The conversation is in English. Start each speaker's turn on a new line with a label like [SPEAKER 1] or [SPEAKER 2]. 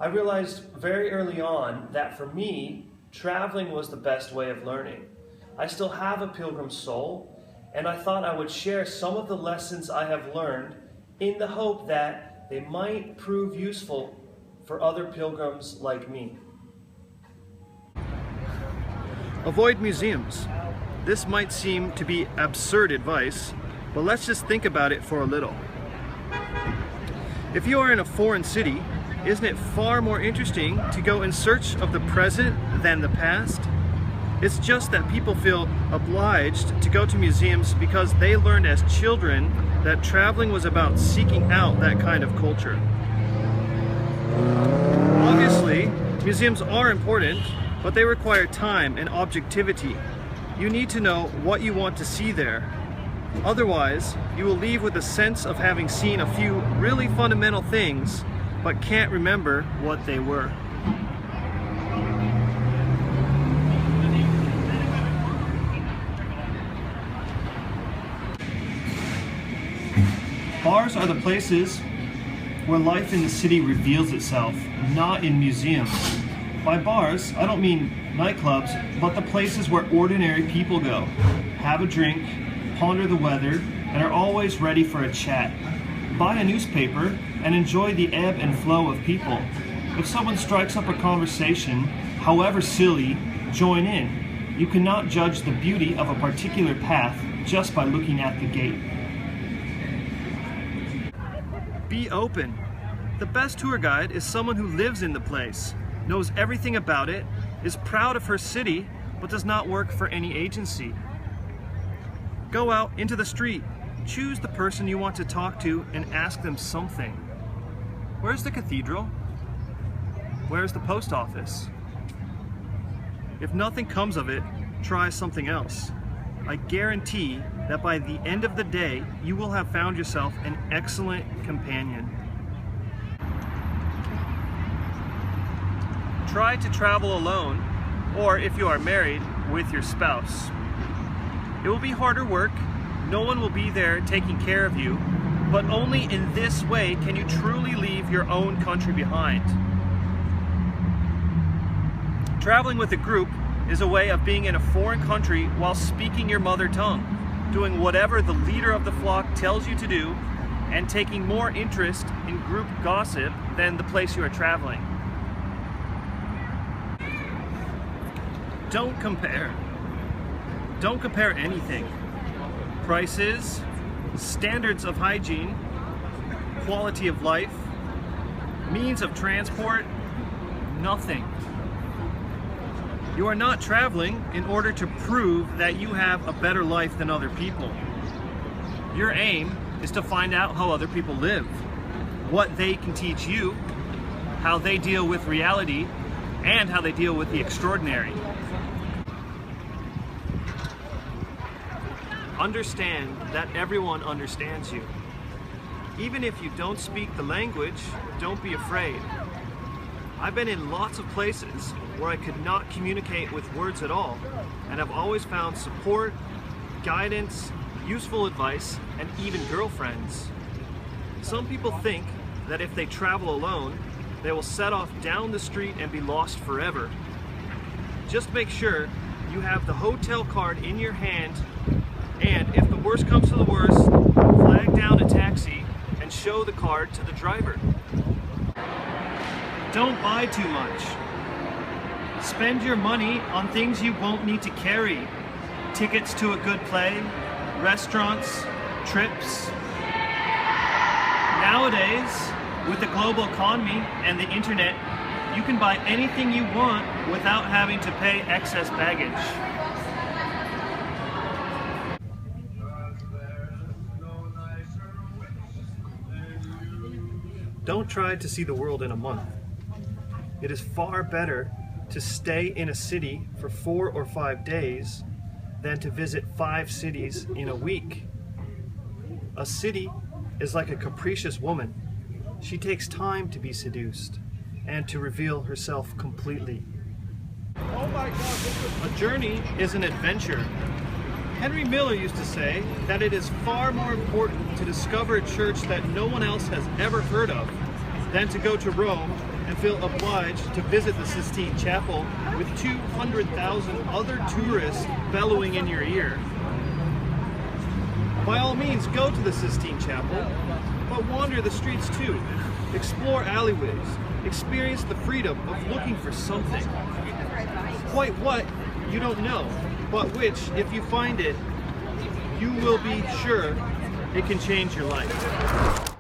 [SPEAKER 1] I realized very early on that for me, traveling was the best way of learning. I still have a pilgrim soul, and I thought I would share some of the lessons I have learned in the hope that they might prove useful for other pilgrims like me.
[SPEAKER 2] Avoid museums. This might seem to be absurd advice, but let's just think about it for a little. If you are in a foreign city, isn't it far more interesting to go in search of the present than the past? It's just that people feel obliged to go to museums because they learned as children that traveling was about seeking out that kind of culture. Obviously, museums are important, but they require time and objectivity. You need to know what you want to see there. Otherwise, you will leave with a sense of having seen a few really fundamental things, but can't remember what they were. Bars are the places where life in the city reveals itself, not in museums. By bars, I don't mean nightclubs, but the places where ordinary people go, have a drink, ponder the weather, and are always ready for a chat. Buy a newspaper and enjoy the ebb and flow of people. If someone strikes up a conversation, however silly, join in. You cannot judge the beauty of a particular path just by looking at the gate. Be open. The best tour guide is someone who lives in the place, knows everything about it, is proud of her city, but does not work for any agency. Go out into the street. Choose the person you want to talk to and ask them something. Where's the cathedral? Where's the post office? If nothing comes of it, try something else. I guarantee that by the end of the day, you will have found yourself an excellent companion. Try to travel alone, or if you are married, with your spouse. It will be harder work. No one will be there taking care of you, but only in this way can you truly leave your own country behind. Traveling with a group is a way of being in a foreign country while speaking your mother tongue, doing whatever the leader of the flock tells you to do, and taking more interest in group gossip than the place you are traveling. Don't compare. Don't compare anything. Prices, standards of hygiene, quality of life, means of transport, nothing. You are not traveling in order to prove that you have a better life than other people. Your aim is to find out how other people live, what they can teach you, how they deal with reality, and how they deal with the extraordinary. Understand that everyone understands you. Even if you don't speak the language, don't be afraid. I've been in lots of places where I could not communicate with words at all, and I've always found support, guidance, useful advice, and even girlfriends. Some people think that if they travel alone, they will set off down the street and be lost forever. Just make sure you have the hotel card in your hand, and if the worst comes to the worst, flag down a taxi and show the card to the driver. Don't buy too much. Spend your money on things you won't need to carry. Tickets to a good play, restaurants, trips. Nowadays, with the global economy and the internet, you can buy anything you want without having to pay excess baggage. Don't try to see the world in a month. It is far better to stay in a city for 4 or 5 days than to visit 5 cities in a week. A city is like a capricious woman. She takes time to be seduced and to reveal herself completely. A journey is an adventure. Henry Miller used to say that it is far more important to discover a church that no one else has ever heard of than to go to Rome and feel obliged to visit the Sistine Chapel with 200,000 other tourists bellowing in your ear. By all means, go to the Sistine Chapel, but wander the streets too. Explore alleyways. Experience the freedom of looking for something. Quite what, you don't know, but which, if you find it, you will be sure it can change your life.